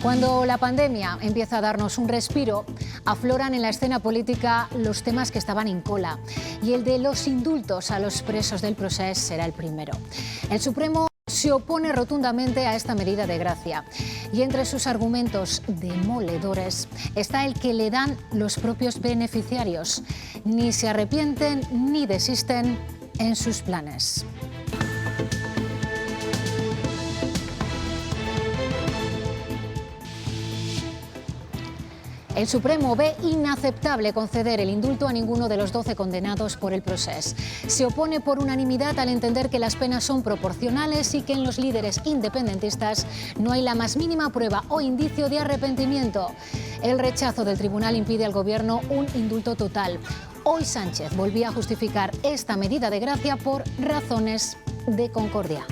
Cuando la pandemia empieza a darnos un respiro, afloran en la escena política los temas que estaban en cola. Y el de los indultos a los presos del procés será el primero. El Supremo se opone rotundamente a esta medida de gracia. Y entre sus argumentos demoledores está el que le dan los propios beneficiarios. Ni se arrepienten ni desisten en sus planes. El Supremo ve inaceptable conceder el indulto a ninguno de los 12 condenados por el procés. Se opone por unanimidad al entender que las penas son proporcionales y que en los líderes independentistas no hay la más mínima prueba o indicio de arrepentimiento. El rechazo del tribunal impide al Gobierno un indulto total. Hoy Sánchez volvía a justificar esta medida de gracia por razones de concordia.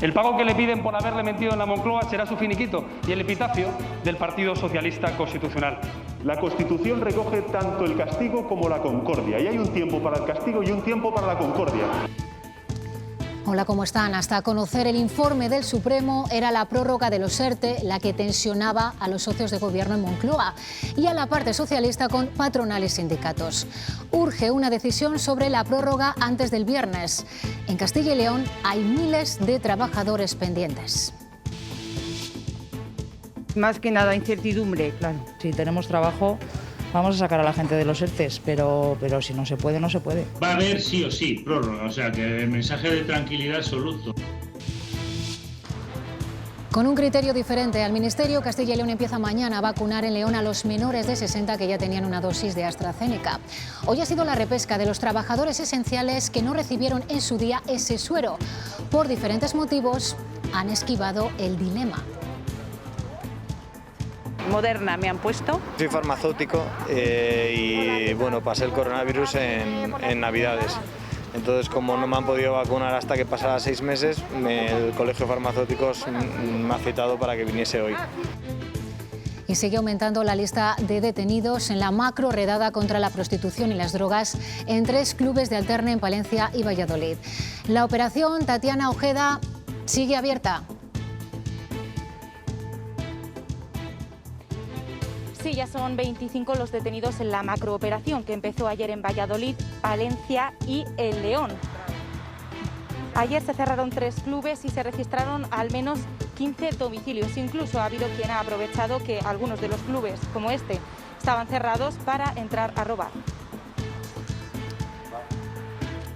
El pago que le piden por haberle mentido en la Moncloa será su finiquito y el epitafio del Partido Socialista Constitucional. La Constitución recoge tanto el castigo como la concordia, y hay un tiempo para el castigo y un tiempo para la concordia. Hola, ¿cómo están? Hasta conocer el informe del Supremo era la prórroga de los ERTE la que tensionaba a los socios de gobierno en Moncloa y a la parte socialista con patronal y sindicatos. Urge una decisión sobre la prórroga antes del viernes. En Castilla y León hay miles de trabajadores pendientes. Más que nada incertidumbre, claro. Si tenemos trabajo, vamos a sacar a la gente de los ERTEs, pero si no se puede, no se puede. Va a haber sí o sí prórroga, o sea que el mensaje de tranquilidad absoluto. Con un criterio diferente al Ministerio, Castilla y León empieza mañana a vacunar en León a los menores de 60 que ya tenían una dosis de AstraZeneca. Hoy ha sido la repesca de los trabajadores esenciales que no recibieron en su día ese suero. Por diferentes motivos, han esquivado el dilema. Moderna me han puesto. Soy farmacéutico y bueno, pasé el coronavirus en Navidades. Entonces, como no me han podido vacunar hasta que pasara 6 meses, el Colegio de Farmacéuticos me ha citado para que viniese hoy. Y sigue aumentando la lista de detenidos en la macro redada contra la prostitución y las drogas en 3 clubes de Alterne en Palencia y Valladolid. La operación Tatiana Ojeda sigue abierta. Sí, ya son 25 los detenidos en la macrooperación que empezó ayer en Valladolid, Palencia y en León. Ayer se cerraron 3 clubes y se registraron al menos 15 domicilios. Incluso ha habido quien ha aprovechado que algunos de los clubes, como este, estaban cerrados para entrar a robar.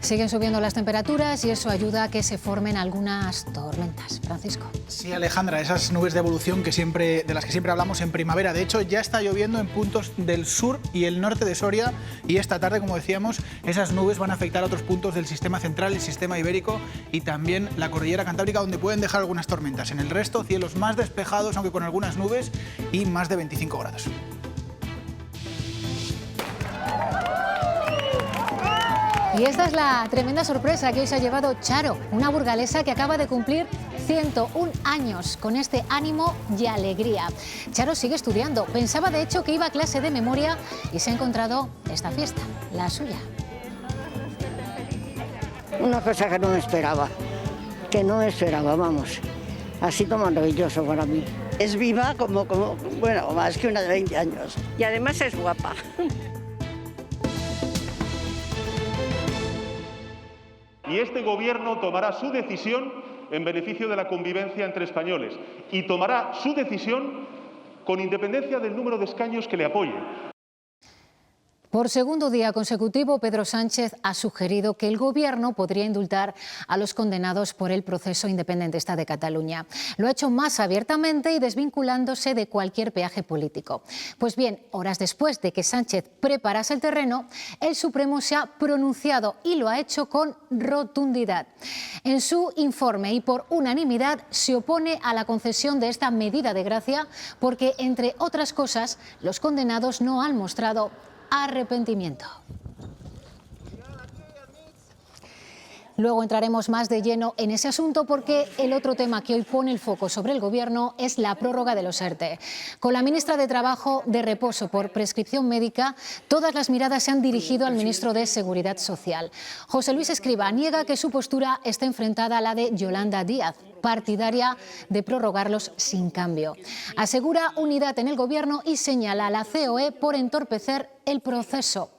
Siguen subiendo las temperaturas y eso ayuda a que se formen algunas tormentas. Francisco. Sí, Alejandra, esas nubes de evolución de las que siempre hablamos en primavera. De hecho, ya está lloviendo en puntos del sur y el norte de Soria y esta tarde, como decíamos, esas nubes van a afectar a otros puntos del sistema central, el sistema ibérico y también la cordillera cantábrica, donde pueden dejar algunas tormentas. En el resto, cielos más despejados, aunque con algunas nubes, y más de 25 grados. Y esta es la tremenda sorpresa que hoy se ha llevado Charo, una burgalesa que acaba de cumplir 101 años con este ánimo y alegría. Charo sigue estudiando, pensaba de hecho que iba a clase de memoria y se ha encontrado esta fiesta, la suya. Una cosa que no me esperaba, vamos, así como maravilloso para mí. Es viva bueno, más que una de 20 años. Y además es guapa. Y este gobierno tomará su decisión en beneficio de la convivencia entre españoles y tomará su decisión con independencia del número de escaños que le apoyen. Por segundo día consecutivo, Pedro Sánchez ha sugerido que el Gobierno podría indultar a los condenados por el proceso independentista de Cataluña. Lo ha hecho más abiertamente y desvinculándose de cualquier peaje político. Pues bien, horas después de que Sánchez preparase el terreno, el Supremo se ha pronunciado y lo ha hecho con rotundidad. En su informe y por unanimidad se opone a la concesión de esta medida de gracia porque, entre otras cosas, los condenados no han mostrado arrepentimiento. Luego entraremos más de lleno en ese asunto porque el otro tema que hoy pone el foco sobre el Gobierno es la prórroga de los ERTE. Con la ministra de Trabajo de reposo por prescripción médica, todas las miradas se han dirigido al ministro de Seguridad Social. José Luis Escrivá niega que su postura esté enfrentada a la de Yolanda Díaz, partidaria de prorrogarlos sin cambio. Asegura unidad en el Gobierno y señala a la COE por entorpecer el proceso.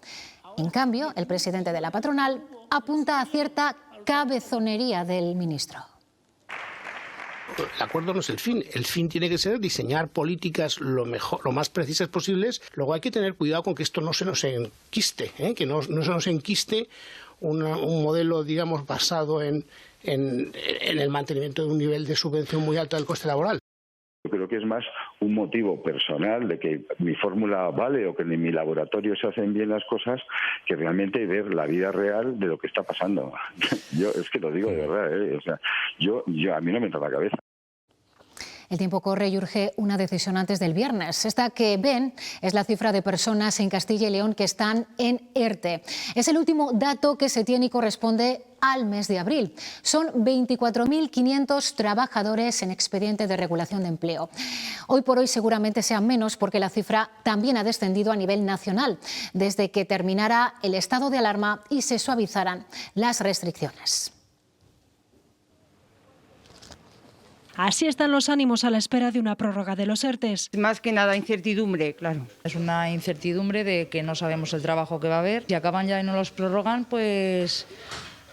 En cambio, el presidente de la patronal apunta a cierta cabezonería del ministro. El acuerdo no es el fin tiene que ser diseñar políticas lo más precisas posibles. Luego hay que tener cuidado con que esto no se nos enquiste, que no se nos enquiste un modelo, digamos, basado en el mantenimiento de un nivel de subvención muy alto del coste laboral. Yo creo que es más un motivo personal de que mi fórmula vale o que en mi laboratorio se hacen bien las cosas, que realmente ver la vida real de lo que está pasando. Yo es que lo digo de verdad, o sea, yo a mí no me entra la cabeza. El tiempo corre y urge una decisión antes del viernes. Esta que ven es la cifra de personas en Castilla y León que están en ERTE. Es el último dato que se tiene y corresponde al mes de abril. Son 24.500 trabajadores en expediente de regulación de empleo. Hoy por hoy seguramente sean menos porque la cifra también ha descendido a nivel nacional desde que terminara el estado de alarma y se suavizaran las restricciones. Así están los ánimos a la espera de una prórroga de los ERTEs. Más que nada incertidumbre, claro. Es una incertidumbre de que no sabemos el trabajo que va a haber. Si acaban ya y no los prorrogan, pues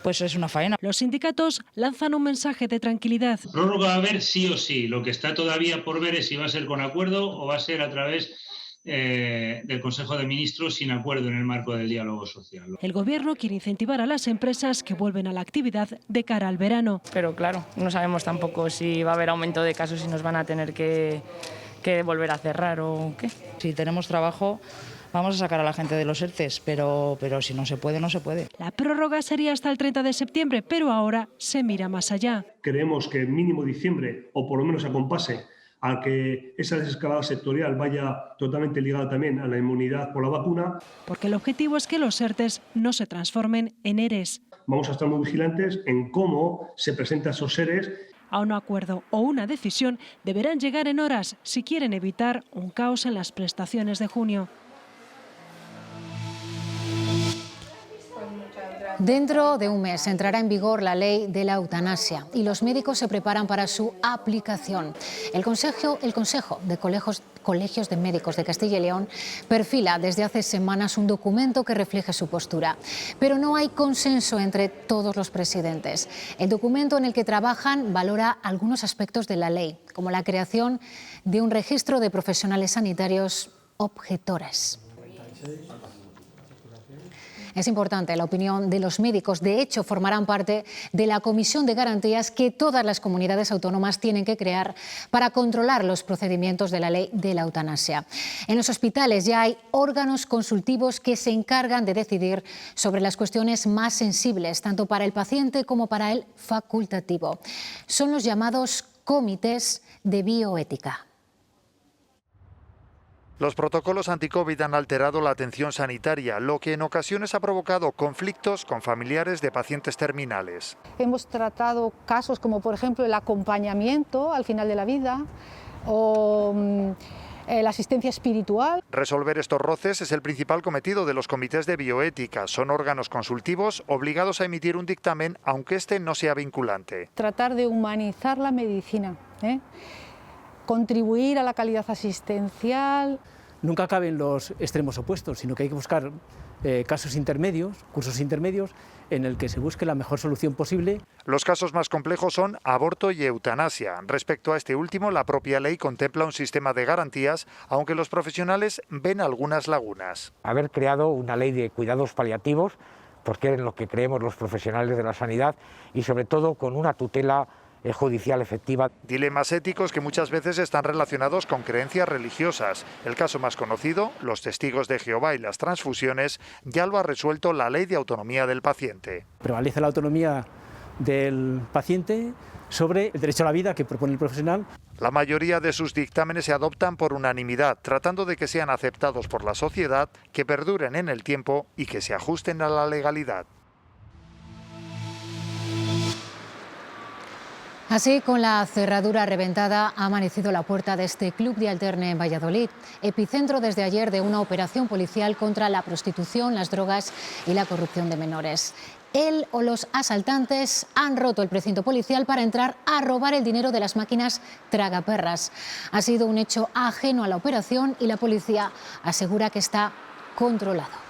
es una faena. Los sindicatos lanzan un mensaje de tranquilidad. Prórroga va a haber sí o sí. Lo que está todavía por ver es si va a ser con acuerdo o va a ser a través del Consejo de Ministros sin acuerdo en el marco del diálogo social. El Gobierno quiere incentivar a las empresas que vuelven a la actividad de cara al verano. Pero claro, no sabemos tampoco si va a haber aumento de casos y nos van a tener que volver a cerrar o qué. Si tenemos trabajo, vamos a sacar a la gente de los ERTEs, pero si no se puede, no se puede. La prórroga sería hasta el 30 de septiembre, pero ahora se mira más allá. Creemos que mínimo diciembre, o por lo menos acompase a que esa desescalada sectorial vaya totalmente ligada también a la inmunidad por la vacuna. Porque el objetivo es que los ERTEs no se transformen en ERES. Vamos a estar muy vigilantes en cómo se presentan esos ERES. A un acuerdo o una decisión deberán llegar en horas si quieren evitar un caos en las prestaciones de junio. Dentro de un mes entrará en vigor la ley de la eutanasia y los médicos se preparan para su aplicación. El Consejo de Colegios de Médicos de Castilla y León perfila desde hace semanas un documento que refleje su postura. Pero no hay consenso entre todos los presidentes. El documento en el que trabajan valora algunos aspectos de la ley, como la creación de un registro de profesionales sanitarios objetores. Es importante la opinión de los médicos. De hecho, formarán parte de la comisión de garantías que todas las comunidades autónomas tienen que crear para controlar los procedimientos de la ley de la eutanasia. En los hospitales ya hay órganos consultivos que se encargan de decidir sobre las cuestiones más sensibles, tanto para el paciente como para el facultativo. Son los llamados comités de bioética. Los protocolos anti-COVID han alterado la atención sanitaria, lo que en ocasiones ha provocado conflictos con familiares de pacientes terminales. Hemos tratado casos como, por ejemplo, el acompañamiento al final de la vida o la asistencia espiritual. Resolver estos roces es el principal cometido de los comités de bioética. Son órganos consultivos obligados a emitir un dictamen, aunque este no sea vinculante. Tratar de humanizar la medicina, contribuir a la calidad asistencial. Nunca caben los extremos opuestos, sino que hay que buscar casos intermedios, cursos intermedios, en el que se busque la mejor solución posible. Los casos más complejos son aborto y eutanasia. Respecto a este último, la propia ley contempla un sistema de garantías, aunque los profesionales ven algunas lagunas. Haber creado una ley de cuidados paliativos, porque es en lo que creemos los profesionales de la sanidad, y sobre todo con una tutela judicial efectiva. Dilemas éticos que muchas veces están relacionados con creencias religiosas. El caso más conocido, los testigos de Jehová y las transfusiones, ya lo ha resuelto la Ley de Autonomía del Paciente. Prevalece la autonomía del paciente sobre el derecho a la vida que propone el profesional. La mayoría de sus dictámenes se adoptan por unanimidad, tratando de que sean aceptados por la sociedad, que perduren en el tiempo y que se ajusten a la legalidad. Así, con la cerradura reventada, ha amanecido la puerta de este club de alterne en Valladolid, epicentro desde ayer de una operación policial contra la prostitución, las drogas y la corrupción de menores. Él o los asaltantes han roto el precinto policial para entrar a robar el dinero de las máquinas tragaperras. Ha sido un hecho ajeno a la operación y la policía asegura que está controlado.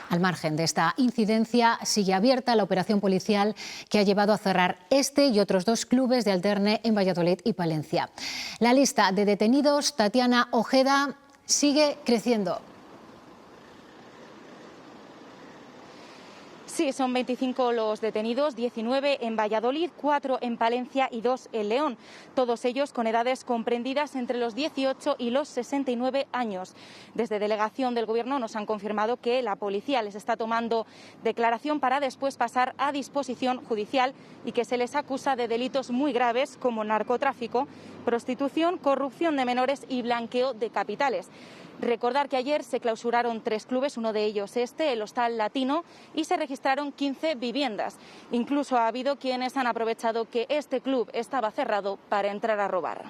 Al margen de esta incidencia, sigue abierta la operación policial que ha llevado a cerrar este y otros 2 clubes de alterne en Valladolid y Palencia. La lista de detenidos, Tatiana Ojeda, sigue creciendo. Sí, son 25 los detenidos, 19 en Valladolid, 4 en Palencia y 2 en León. Todos ellos con edades comprendidas entre los 18 y los 69 años. Desde delegación del Gobierno nos han confirmado que la policía les está tomando declaración para después pasar a disposición judicial y que se les acusa de delitos muy graves como narcotráfico, prostitución, corrupción de menores y blanqueo de capitales. Recordar que ayer se clausuraron 3 clubes, uno de ellos el Hostal Latino, y se registraron 15 viviendas. Incluso ha habido quienes han aprovechado que este club estaba cerrado para entrar a robar.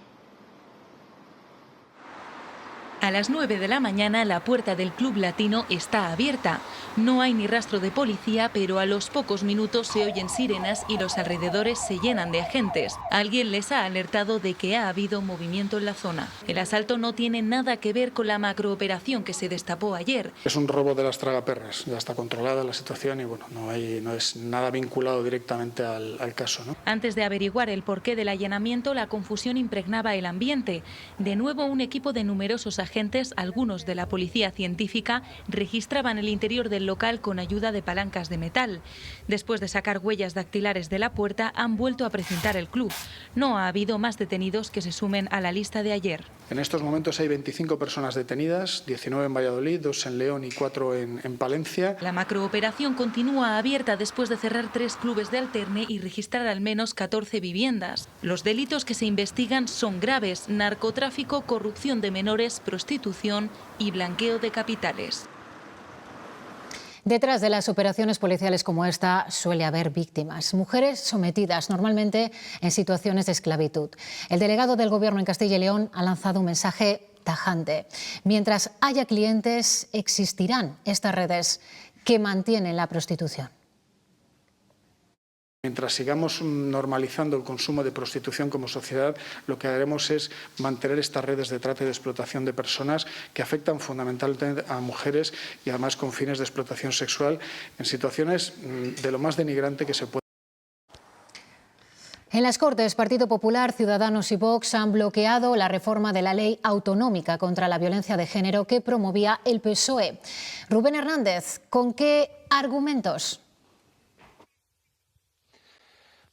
A las 9 de la mañana la puerta del Club Latino está abierta. No hay ni rastro de policía, pero a los pocos minutos se oyen sirenas y los alrededores se llenan de agentes. Alguien les ha alertado de que ha habido movimiento en la zona. El asalto no tiene nada que ver con la macrooperación que se destapó ayer. Es un robo de las tragaperras, ya está controlada la situación y bueno, no es nada vinculado directamente al caso, ¿no? Antes de averiguar el porqué del allanamiento, la confusión impregnaba el ambiente. De nuevo, un equipo de numerosos agentes, algunos de la policía científica, registraban el interior del local con ayuda de palancas de metal. Después de sacar huellas dactilares de la puerta, han vuelto a precintar el club. No ha habido más detenidos que se sumen a la lista de ayer. En estos momentos hay 25 personas detenidas, 19 en Valladolid, 2 en León y 4 en Palencia. La macrooperación continúa abierta después de cerrar 3 clubes de alterne y registrar al menos 14 viviendas. Los delitos que se investigan son graves: narcotráfico, corrupción de menores, prostitución y blanqueo de capitales. Detrás de las operaciones policiales como esta suele haber víctimas, mujeres sometidas normalmente en situaciones de esclavitud. El delegado del Gobierno en Castilla y León ha lanzado un mensaje tajante. Mientras haya clientes, existirán estas redes que mantienen la prostitución. Mientras sigamos normalizando el consumo de prostitución como sociedad, lo que haremos es mantener estas redes de trata y de explotación de personas que afectan fundamentalmente a mujeres y además con fines de explotación sexual en situaciones de lo más denigrante que se puede. En las Cortes, Partido Popular, Ciudadanos y Vox han bloqueado la reforma de la ley autonómica contra la violencia de género que promovía el PSOE. Rubén Hernández, ¿con qué argumentos?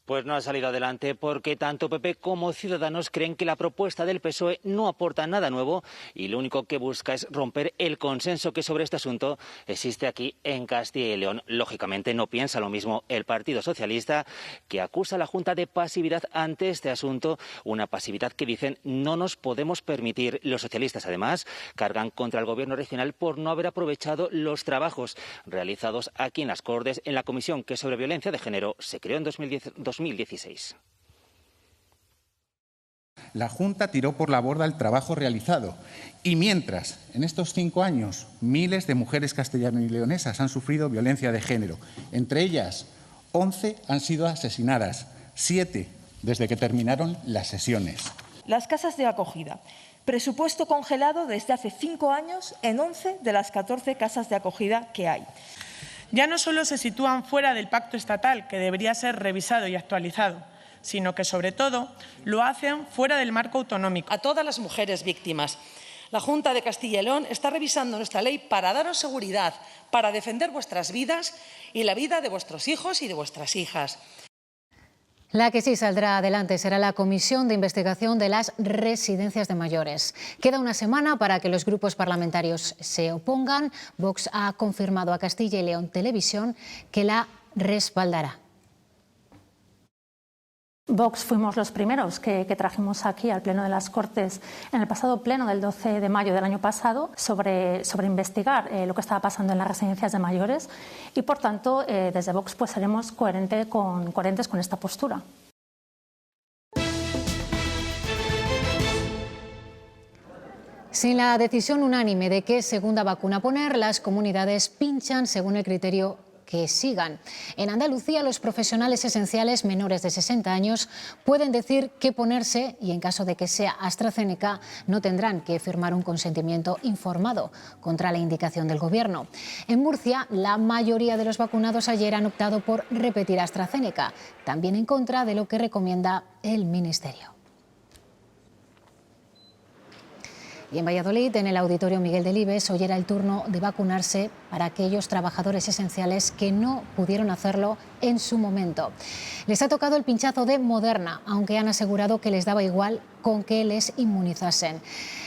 Pues no ha salido adelante porque tanto PP como Ciudadanos creen que la propuesta del PSOE no aporta nada nuevo y lo único que busca es romper el consenso que sobre este asunto existe aquí en Castilla y León. Lógicamente no piensa lo mismo el Partido Socialista, que acusa a la Junta de pasividad ante este asunto, una pasividad que dicen no nos podemos permitir. Los socialistas además cargan contra el Gobierno regional por no haber aprovechado los trabajos realizados aquí en las Cortes en la comisión que sobre violencia de género se creó en 2016. La Junta tiró por la borda el trabajo realizado y mientras, en estos 5 años, miles de mujeres castellanas y leonesas han sufrido violencia de género. Entre ellas, 11 han sido asesinadas, 7 desde que terminaron las sesiones. Las casas de acogida. Presupuesto congelado desde hace 5 años en 11 de las 14 casas de acogida que hay. Ya no solo se sitúan fuera del pacto estatal, que debería ser revisado y actualizado, sino que, sobre todo, lo hacen fuera del marco autonómico. A todas las mujeres víctimas, la Junta de Castilla y León está revisando nuestra ley para daros seguridad, para defender vuestras vidas y la vida de vuestros hijos y de vuestras hijas. La que sí saldrá adelante será la Comisión de Investigación de las Residencias de Mayores. Queda una semana para que los grupos parlamentarios se opongan. Vox ha confirmado a Castilla y León Televisión que la respaldará. Vox fuimos los primeros que trajimos aquí al Pleno de las Cortes en el pasado pleno del 12 de mayo del año pasado sobre investigar lo que estaba pasando en las residencias de mayores y, por tanto, desde Vox pues seremos coherentes con esta postura. Sin la decisión unánime de qué segunda vacuna poner, las comunidades pinchan según el criterio que sigan. En Andalucía, los profesionales esenciales menores de 60 años pueden decir qué ponerse y, en caso de que sea AstraZeneca, no tendrán que firmar un consentimiento informado contra la indicación del Gobierno. En Murcia, la mayoría de los vacunados ayer han optado por repetir AstraZeneca, también en contra de lo que recomienda el Ministerio. Y en Valladolid, en el Auditorio Miguel Delibes, hoy era el turno de vacunarse para aquellos trabajadores esenciales que no pudieron hacerlo en su momento. Les ha tocado el pinchazo de Moderna, aunque han asegurado que les daba igual con que les inmunizasen.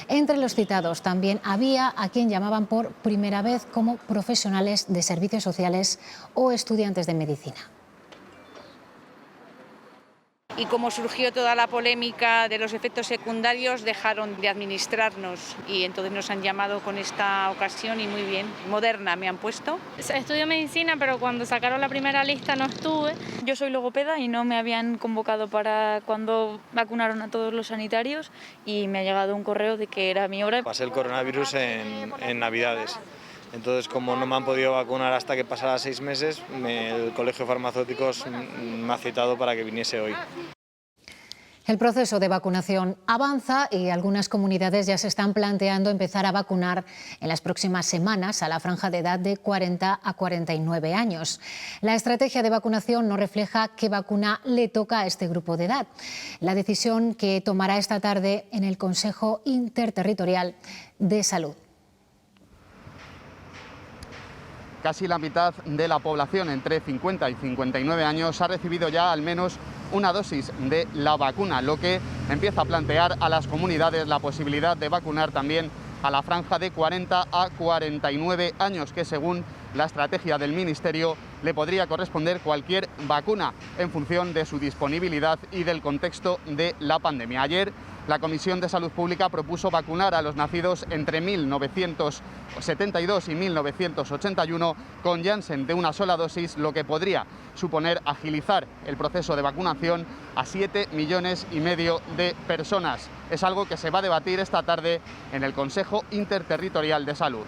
Entre los citados también había a quien llamaban por primera vez como profesionales de servicios sociales o estudiantes de medicina. Y como surgió toda la polémica de los efectos secundarios, dejaron de administrarnos y entonces nos han llamado con esta ocasión y muy bien. Moderna me han puesto. Estudio medicina, pero cuando sacaron la primera lista no estuve. Yo soy logopeda y no me habían convocado para cuando vacunaron a todos los sanitarios y me ha llegado un correo de que era mi hora. Pasé el coronavirus en Navidades. Entonces, como no me han podido vacunar hasta que pasara 6 meses, el Colegio de Farmacéuticos me ha citado para que viniese hoy. El proceso de vacunación avanza y algunas comunidades ya se están planteando empezar a vacunar en las próximas semanas a la franja de edad de 40 a 49 años. La estrategia de vacunación no refleja qué vacuna le toca a este grupo de edad. La decisión que tomará esta tarde en el Consejo Interterritorial de Salud. Casi la mitad de la población entre 50 y 59 años ha recibido ya al menos una dosis de la vacuna, lo que empieza a plantear a las comunidades la posibilidad de vacunar también a la franja de 40 a 49 años, que según la estrategia del Ministerio le podría corresponder cualquier vacuna en función de su disponibilidad y del contexto de la pandemia. Ayer la Comisión de Salud Pública propuso vacunar a los nacidos entre 1972 y 1981 con Janssen de una sola dosis, lo que podría suponer agilizar el proceso de vacunación a 7,5 millones de personas. Es algo que se va a debatir esta tarde en el Consejo Interterritorial de Salud.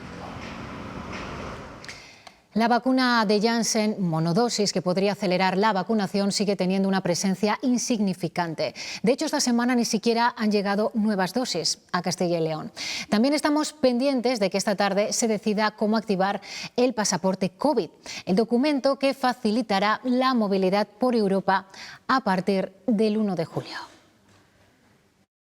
La vacuna de Janssen monodosis, que podría acelerar la vacunación, sigue teniendo una presencia insignificante. De hecho, esta semana ni siquiera han llegado nuevas dosis a Castilla y León. También estamos pendientes de que esta tarde se decida cómo activar el pasaporte COVID, el documento que facilitará la movilidad por Europa a partir del 1 de julio.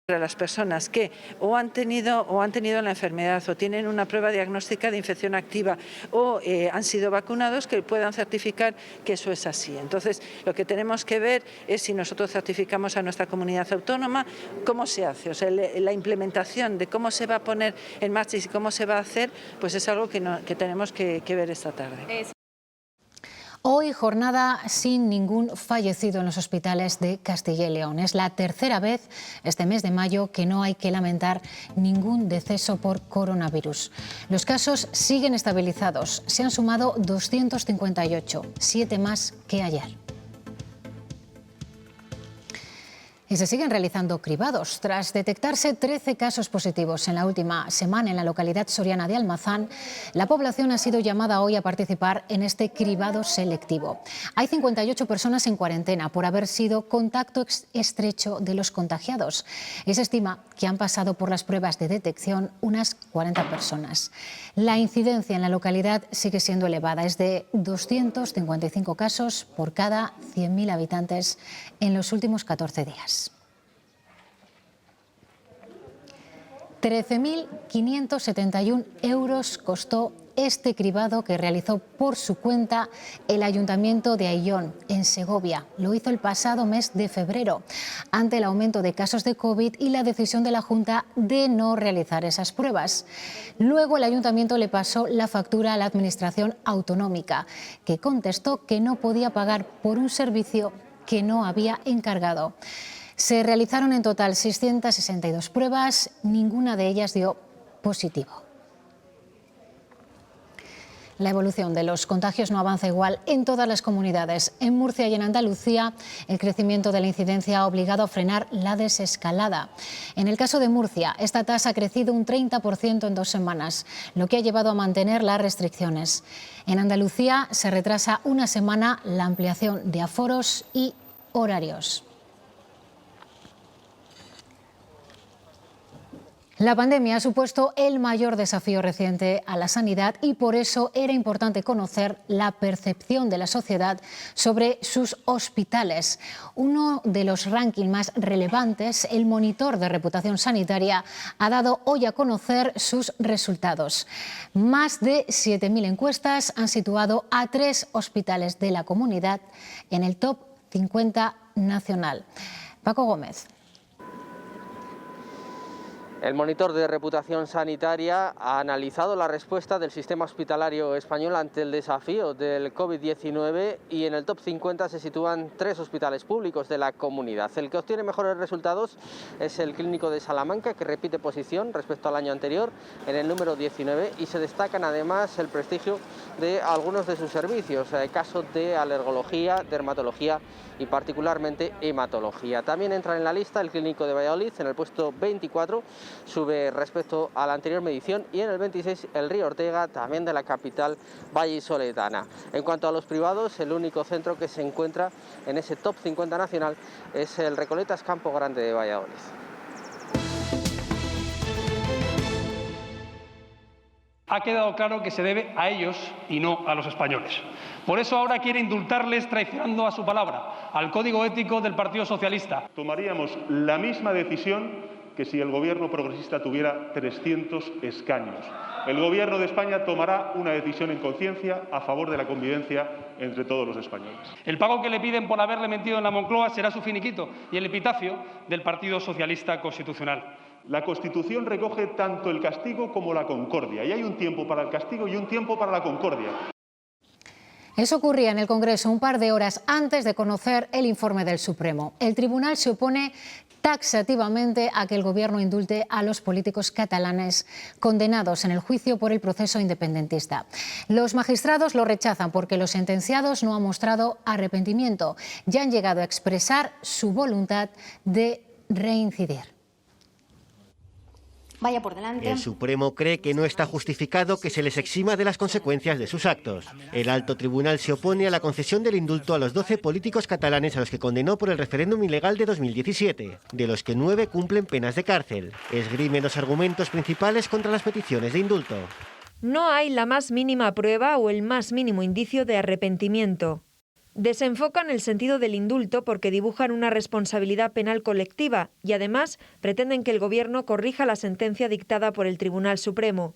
Para las personas que o han tenido la enfermedad o tienen una prueba diagnóstica de infección activa o han sido vacunados, que puedan certificar que eso es así. Entonces, lo que tenemos que ver es si nosotros certificamos a nuestra comunidad autónoma, cómo se hace. O sea, la implementación de cómo se va a poner en marcha y cómo se va a hacer, pues es algo que tenemos que ver esta tarde. Hoy jornada sin ningún fallecido en los hospitales de Castilla y León. Es la tercera vez este mes de mayo que no hay que lamentar ningún deceso por coronavirus. Los casos siguen estabilizados. Se han sumado 258, 7 más que ayer. Y se siguen realizando cribados. Tras detectarse 13 casos positivos en la última semana en la localidad soriana de Almazán, la población ha sido llamada hoy a participar en este cribado selectivo. Hay 58 personas en cuarentena por haber sido contacto estrecho de los contagiados. Y se estima que han pasado por las pruebas de detección unas 40 personas. La incidencia en la localidad sigue siendo elevada. Es de 255 casos por cada 100.000 habitantes en los últimos 14 días. 13.571 euros costó este cribado que realizó por su cuenta el Ayuntamiento de Ayllón, en Segovia. Lo hizo el pasado mes de febrero, ante el aumento de casos de COVID y la decisión de la Junta de no realizar esas pruebas. Luego el Ayuntamiento le pasó la factura a la Administración Autonómica, que contestó que no podía pagar por un servicio que no había encargado. Se realizaron en total 662 pruebas, ninguna de ellas dio positivo. La evolución de los contagios no avanza igual en todas las comunidades. En Murcia y en Andalucía, el crecimiento de la incidencia ha obligado a frenar la desescalada. En el caso de Murcia, esta tasa ha crecido un 30% en 2 semanas, lo que ha llevado a mantener las restricciones. En Andalucía se retrasa una semana la ampliación de aforos y horarios. La pandemia ha supuesto el mayor desafío reciente a la sanidad y por eso era importante conocer la percepción de la sociedad sobre sus hospitales. Uno de los rankings más relevantes, el Monitor de Reputación Sanitaria, ha dado hoy a conocer sus resultados. Más de 7.000 encuestas han situado a 3 hospitales de la comunidad en el top 50 nacional. Paco Gómez. El Monitor de Reputación Sanitaria ha analizado la respuesta del sistema hospitalario español ante el desafío del COVID-19 y en el top 50 se sitúan 3 hospitales públicos de la comunidad. El que obtiene mejores resultados es el Clínico de Salamanca, que repite posición respecto al año anterior en el número 19 y se destacan además el prestigio de algunos de sus servicios, casos de alergología, dermatología y particularmente hematología. También entra en la lista el Clínico de Valladolid en el puesto 24, sube respecto a la anterior medición, y en el 26 el Río Ortega, también de la capital vallisoletana. En cuanto a los privados, el único centro que se encuentra en ese top 50 nacional es el Recoletas Campo Grande de Valladolid. Ha quedado claro que se debe a ellos y no a los españoles. Por eso ahora quiere indultarles traicionando a su palabra, al código ético del Partido Socialista. Tomaríamos la misma decisión que si el gobierno progresista tuviera 300 escaños. El gobierno de España tomará una decisión en conciencia a favor de la convivencia entre todos los españoles. El pago que le piden por haberle mentido en la Moncloa será su finiquito y el epitafio del Partido Socialista Constitucional. La Constitución recoge tanto el castigo como la concordia, y hay un tiempo para el castigo y un tiempo para la concordia. Eso ocurría en el Congreso un par de horas antes de conocer el informe del Supremo. El tribunal se opone taxativamente a que el Gobierno indulte a los políticos catalanes condenados en el juicio por el proceso independentista. Los magistrados lo rechazan porque los sentenciados no han mostrado arrepentimiento y han llegado a expresar su voluntad de reincidir. Vaya por delante. El Supremo cree que no está justificado que se les exima de las consecuencias de sus actos. El alto tribunal se opone a la concesión del indulto a los 12 políticos catalanes a los que condenó por el referéndum ilegal de 2017, de los que 9 cumplen penas de cárcel. Esgrime los argumentos principales contra las peticiones de indulto. No hay la más mínima prueba o el más mínimo indicio de arrepentimiento. Desenfocan el sentido del indulto porque dibujan una responsabilidad penal colectiva y además pretenden que el Gobierno corrija la sentencia dictada por el Tribunal Supremo.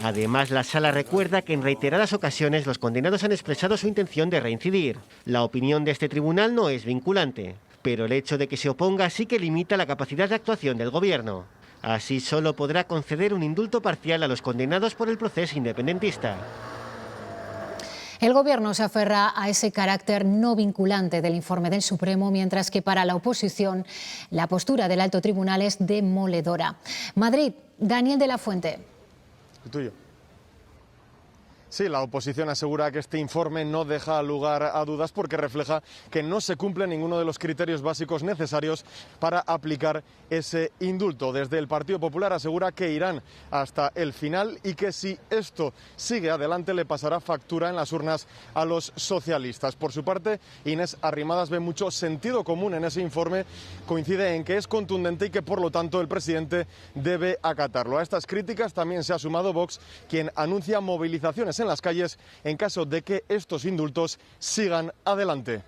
Además, la Sala recuerda que en reiteradas ocasiones los condenados han expresado su intención de reincidir. La opinión de este tribunal no es vinculante, pero el hecho de que se oponga sí que limita la capacidad de actuación del Gobierno. Así solo podrá conceder un indulto parcial a los condenados por el proceso independentista. El Gobierno se aferra a ese carácter no vinculante del informe del Supremo, mientras que para la oposición la postura del alto tribunal es demoledora. Madrid, Daniel de la Fuente. El tuyo. Sí, la oposición asegura que este informe no deja lugar a dudas porque refleja que no se cumple ninguno de los criterios básicos necesarios para aplicar ese indulto. Desde el Partido Popular asegura que irán hasta el final y que si esto sigue adelante le pasará factura en las urnas a los socialistas. Por su parte, Inés Arrimadas ve mucho sentido común en ese informe, coincide en que es contundente y que por lo tanto el presidente debe acatarlo. A estas críticas también se ha sumado Vox, quien anuncia movilizaciones en las calles en caso de que estos indultos sigan adelante.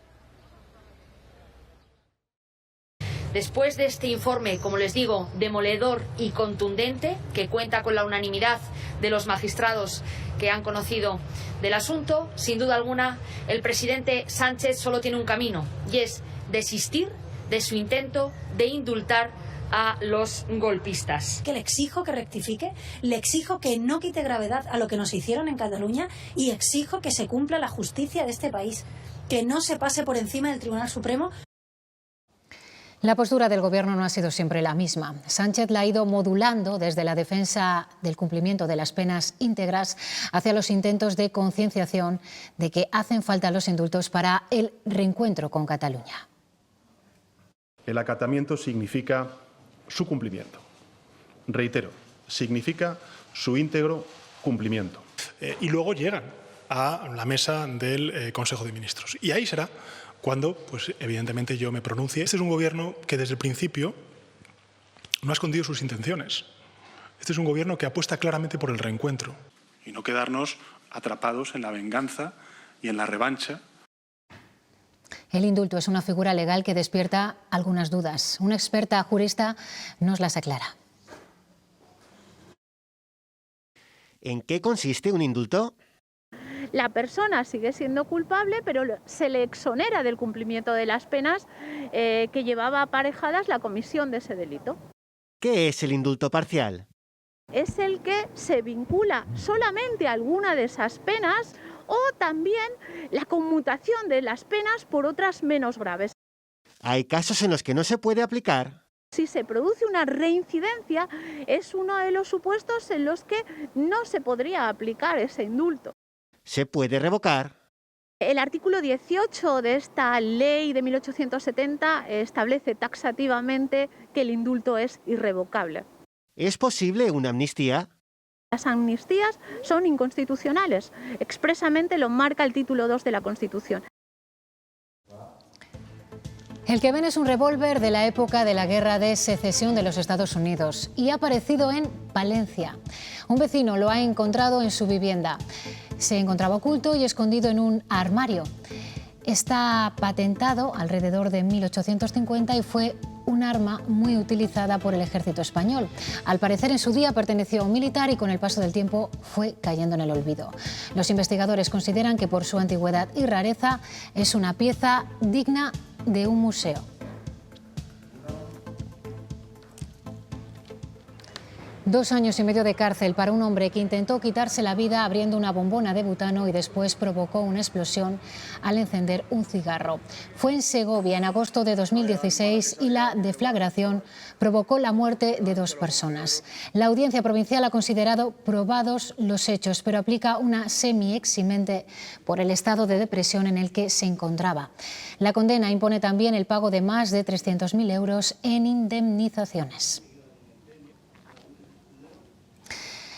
Después de este informe, como les digo, demoledor y contundente, que cuenta con la unanimidad de los magistrados que han conocido del asunto, sin duda alguna, el presidente Sánchez solo tiene un camino, y es desistir de su intento de indultar a los golpistas. Que le exijo que rectifique, le exijo que no quite gravedad a lo que nos hicieron en Cataluña y exijo que se cumpla la justicia de este país. que no se pase por encima del Tribunal Supremo. La postura del Gobierno no ha sido siempre la misma. Sánchez la ha ido modulando desde la defensa del cumplimiento de las penas íntegras hacia los intentos de concienciación de que hacen falta los indultos para el reencuentro con Cataluña. El acatamiento significa su cumplimiento. Reitero, significa su íntegro cumplimiento. Y luego llegan a la mesa del Consejo de Ministros. Y ahí será cuando, pues, evidentemente, yo me pronuncie. Este es un gobierno que desde el principio no ha escondido sus intenciones. Este es un gobierno que apuesta claramente por el reencuentro y no quedarnos atrapados en la venganza y en la revancha. El indulto es una figura legal que despierta algunas dudas. Una experta jurista nos las aclara. ¿En qué consiste un indulto? La persona sigue siendo culpable, pero se le exonera del cumplimiento de las penas que llevaba aparejadas la comisión de ese delito. ¿Qué es el indulto parcial? Es el que se vincula solamente a alguna de esas penas o también la conmutación de las penas por otras menos graves. ¿Hay casos en los que no se puede aplicar? Si se produce una reincidencia, es uno de los supuestos en los que no se podría aplicar ese indulto. ¿Se puede revocar? El artículo 18 de esta ley de 1870 establece taxativamente que el indulto es irrevocable. ¿Es posible una amnistía? Las amnistías son inconstitucionales. Expresamente lo marca el título 2 de la Constitución. El que ven es un revólver de la época de la Guerra de Secesión de los Estados Unidos y ha aparecido en Palencia. Un vecino lo ha encontrado en su vivienda. Se encontraba oculto y escondido en un armario. Está patentado alrededor de 1850 y fue un arma muy utilizada por el ejército español. Al parecer, en su día perteneció a un militar y con el paso del tiempo fue cayendo en el olvido. Los investigadores consideran que por su antigüedad y rareza es una pieza digna de un museo. Dos años y medio de cárcel para un hombre que intentó quitarse la vida abriendo una bombona de butano y después provocó una explosión al encender un cigarro. Fue en Segovia en agosto de 2016 y la deflagración provocó la muerte de 2 personas. La Audiencia Provincial ha considerado probados los hechos, pero aplica una semi-eximente por el estado de depresión en el que se encontraba. La condena impone también el pago de más de 300.000 euros en indemnizaciones.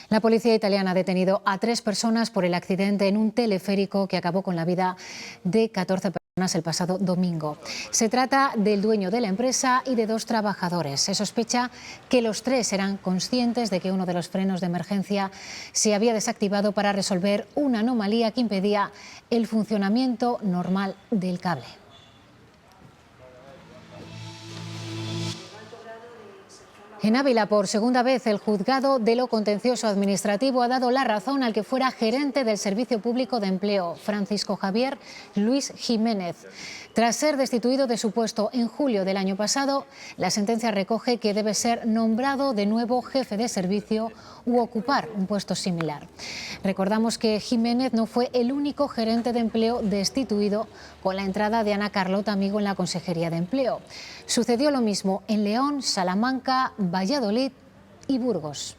La policía italiana ha detenido a 3 personas por el accidente en un teleférico que acabó con la vida de 14 personas el pasado domingo. Se trata del dueño de la empresa y de 2 trabajadores. Se sospecha que los 3 eran conscientes de que uno de los frenos de emergencia se había desactivado para resolver una anomalía que impedía el funcionamiento normal del cable. En Ávila, por segunda vez, el juzgado de lo contencioso administrativo ha dado la razón al que fuera gerente del Servicio Público de Empleo, Francisco Javier Luis Jiménez. Tras ser destituido de su puesto en julio del año pasado, la sentencia recoge que debe ser nombrado de nuevo jefe de servicio u ocupar un puesto similar. Recordamos que Jiménez no fue el único gerente de empleo destituido con la entrada de Ana Carlota Amigo en la Consejería de Empleo. Sucedió lo mismo en León, Salamanca, Valladolid y Burgos.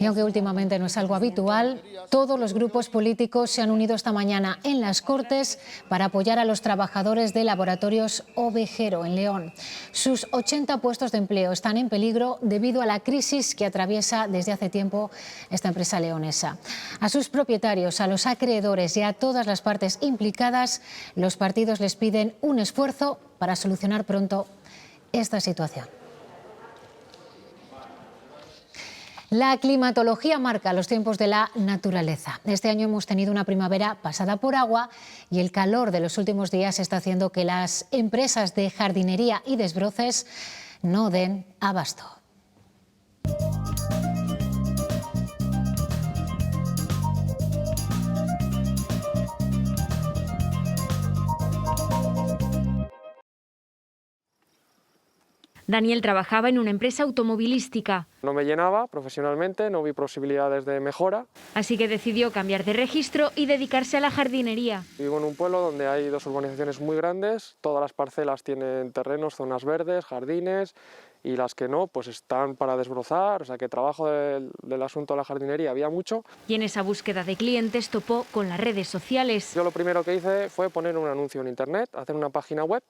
Y aunque últimamente no es algo habitual, todos los grupos políticos se han unido esta mañana en las Cortes para apoyar a los trabajadores de Laboratorios Ovejero en León. Sus 80 puestos de empleo están en peligro debido a la crisis que atraviesa desde hace tiempo esta empresa leonesa. A sus propietarios, a los acreedores y a todas las partes implicadas, los partidos les piden un esfuerzo para solucionar pronto esta situación. La climatología marca los tiempos de la naturaleza. Este año hemos tenido una primavera pasada por agua y el calor de los últimos días está haciendo que las empresas de jardinería y desbroces no den abasto. Daniel trabajaba en una empresa automovilística. No me llenaba profesionalmente, no vi posibilidades de mejora. Así que decidió cambiar de registro y dedicarse a la jardinería. Vivo en un pueblo donde hay 2 urbanizaciones muy grandes, todas las parcelas tienen terrenos, zonas verdes, jardines, y las que no, pues están para desbrozar, o sea que trabajo del asunto de la jardinería había mucho. Y en esa búsqueda de clientes topó con las redes sociales. Yo lo primero que hice fue poner un anuncio en internet, hacer una página web,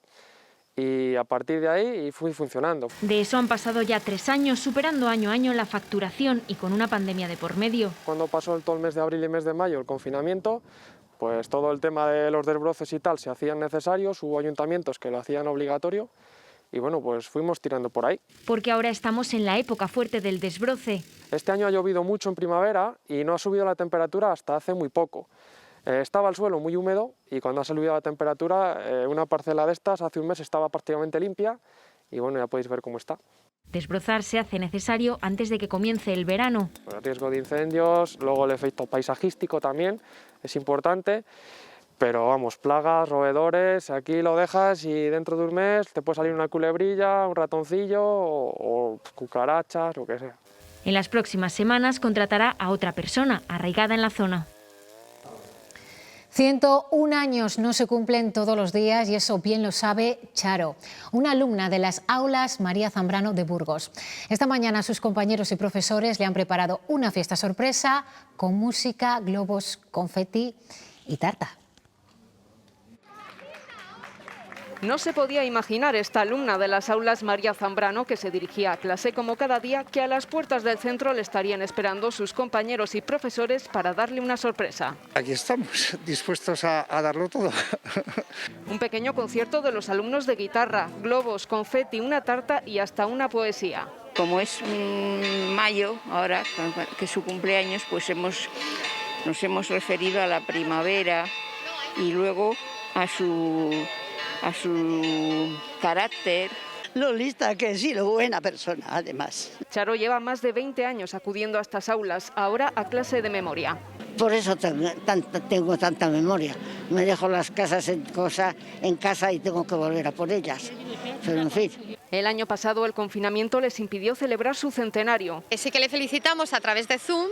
y a partir de ahí fui funcionando. De eso han pasado ya 3 años, superando año a año la facturación y con una pandemia de por medio. Cuando pasó todo el mes de abril y mes de mayo el confinamiento, pues todo el tema de los desbroces y tal se hacían necesarios, hubo ayuntamientos que lo hacían obligatorio y bueno, pues fuimos tirando por ahí. Porque ahora estamos en la época fuerte del desbroce. Este año ha llovido mucho en primavera y no ha subido la temperatura hasta hace muy poco. Estaba el suelo muy húmedo y cuando ha subido la temperatura, una parcela de estas hace un mes estaba prácticamente limpia y bueno, ya podéis ver cómo está. Desbrozar se hace necesario antes de que comience el verano. El riesgo de incendios, luego el efecto paisajístico también es importante, pero vamos, plagas, roedores, aquí lo dejas y dentro de un mes te puede salir una culebrilla, un ratoncillo o cucarachas, lo que sea. En las próximas semanas contratará a otra persona arraigada en la zona. 101 años no se cumplen todos los días y eso bien lo sabe Charo, una alumna de las aulas María Zambrano de Burgos. Esta mañana sus compañeros y profesores le han preparado una fiesta sorpresa con música, globos, confeti y tarta. No se podía imaginar esta alumna de las aulas María Zambrano, que se dirigía a clase como cada día, que a las puertas del centro le estarían esperando sus compañeros y profesores para darle una sorpresa. Aquí estamos, dispuestos a darlo todo. Un pequeño concierto de los alumnos de guitarra, globos, confeti, una tarta y hasta una poesía. Como es mayo, ahora que es su cumpleaños, pues nos hemos referido a la primavera y luego a su carácter. Lo lista que es y lo buena persona, además. Charo lleva más de 20 años acudiendo a estas aulas, ahora a clase de memoria. Por eso tengo tanta memoria. Me dejo las casas en casa y tengo que volver a por ellas. Pero en fin. El año pasado el confinamiento les impidió celebrar su centenario. Sí que le felicitamos a través de Zoom,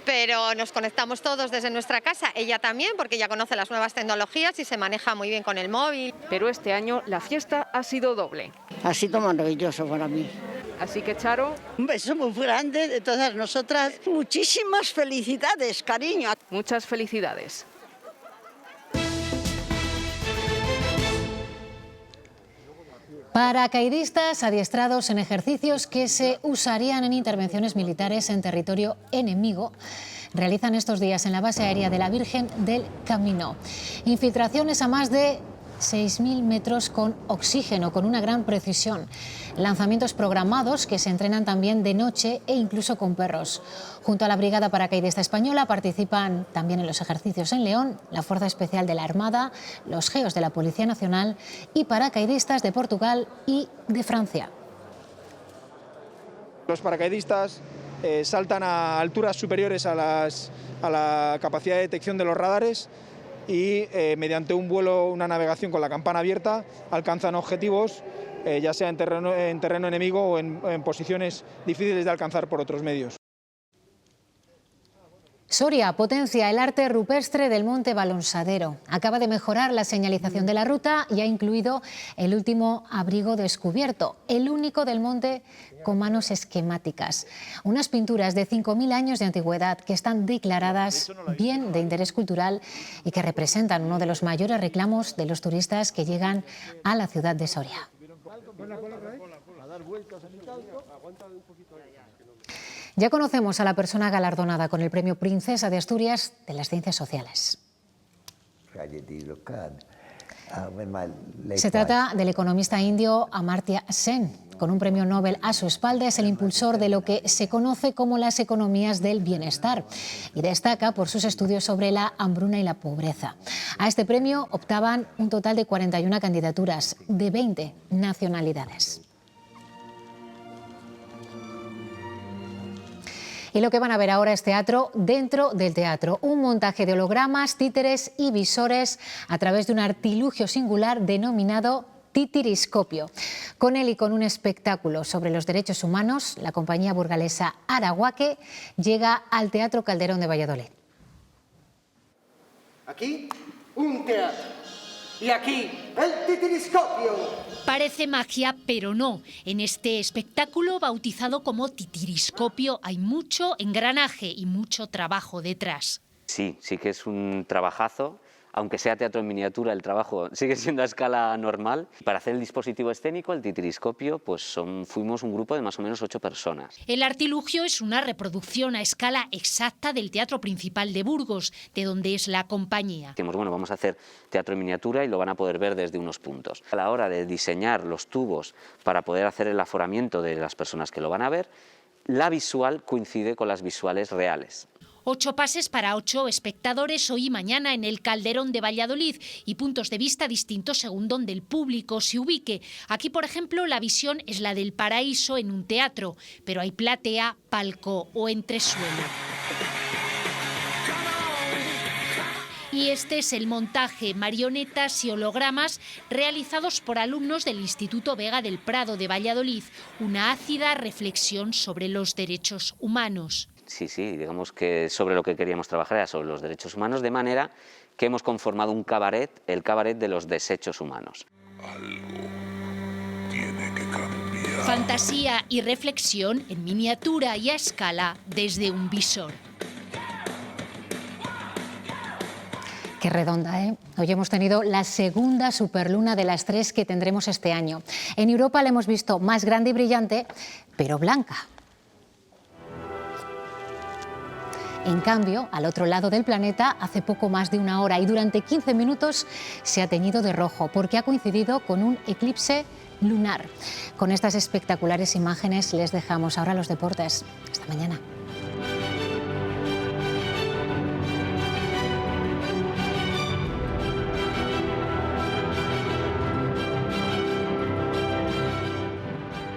pero nos conectamos todos desde nuestra casa. Ella también, porque ella conoce las nuevas tecnologías y se maneja muy bien con el móvil. Pero este año la fiesta ha sido doble. Ha sido maravilloso para mí. Así que, Charo, un beso muy grande de todas nosotras. Muchísimas felicidades, cariño. Muchas felicidades. Paracaidistas adiestrados en ejercicios que se usarían en intervenciones militares en territorio enemigo realizan estos días en la base aérea de la Virgen del Camino. Infiltraciones a más de 6.000 metros con oxígeno, con una gran precisión. Lanzamientos programados que se entrenan también de noche e incluso con perros. Junto a la Brigada Paracaidista Española participan también en los ejercicios en León la Fuerza Especial de la Armada, los GEOs de la Policía Nacional y paracaidistas de Portugal y de Francia. Los paracaidistas saltan a alturas superiores a la capacidad de detección de los radares y mediante un vuelo, una navegación con la campana abierta, alcanzan objetivos, ya sea en terreno enemigo o en posiciones difíciles de alcanzar por otros medios. Soria potencia el arte rupestre del Monte Balonsadero. Acaba de mejorar la señalización de la ruta y ha incluido el último abrigo descubierto, el único del monte con manos esquemáticas. Unas pinturas de 5.000 años de antigüedad que están declaradas bien de interés cultural y que representan uno de los mayores reclamos de los turistas que llegan a la ciudad de Soria. Ya conocemos a la persona galardonada con el Premio Princesa de Asturias de las Ciencias Sociales. Se trata del economista indio Amartya Sen. Con un premio Nobel a su espalda, es el impulsor de lo que se conoce como las economías del bienestar y destaca por sus estudios sobre la hambruna y la pobreza. A este premio optaban un total de 41 candidaturas de 20 nacionalidades. Y lo que van a ver ahora es teatro dentro del teatro, un montaje de hologramas, títeres y visores a través de un artilugio singular denominado Titiriscopio. Con él y con un espectáculo sobre los derechos humanos, la compañía burgalesa Araguaque llega al Teatro Calderón de Valladolid. Aquí, un teatro. Y aquí, el Titiriscopio. Parece magia, pero no. En este espectáculo, bautizado como Titiriscopio, hay mucho engranaje y mucho trabajo detrás. Sí que es un trabajazo. Aunque sea teatro en miniatura, el trabajo sigue siendo a escala normal. Para hacer el dispositivo escénico, el Titiriscopio, fuimos un grupo de más o menos 8 personas. El artilugio es una reproducción a escala exacta del Teatro Principal de Burgos, de donde es la compañía. Dijimos, bueno, vamos a hacer teatro en miniatura y lo van a poder ver desde unos puntos. A la hora de diseñar los tubos para poder hacer el aforamiento de las personas que lo van a ver, la visual coincide con las visuales reales. 8 pases para 8 espectadores hoy y mañana en el Calderón de Valladolid y puntos de vista distintos según donde el público se ubique. Aquí, por ejemplo, la visión es la del paraíso en un teatro, pero hay platea, palco o entresuelo. Y este es el montaje, marionetas y hologramas realizados por alumnos del Instituto Vega del Prado de Valladolid, una ácida reflexión sobre los derechos humanos. Sí, digamos que sobre lo que queríamos trabajar era sobre los derechos humanos, de manera que hemos conformado un cabaret, el cabaret de los desechos humanos. Algo tiene que cambiar. Fantasía y reflexión en miniatura y a escala desde un visor. Qué redonda, ¿eh? Hoy hemos tenido la segunda superluna de las 3 que tendremos este año. En Europa la hemos visto más grande y brillante, pero blanca. En cambio, al otro lado del planeta, hace poco más de 1 hora y durante 15 minutos se ha teñido de rojo porque ha coincidido con un eclipse lunar. Con estas espectaculares imágenes les dejamos ahora los deportes. Hasta mañana.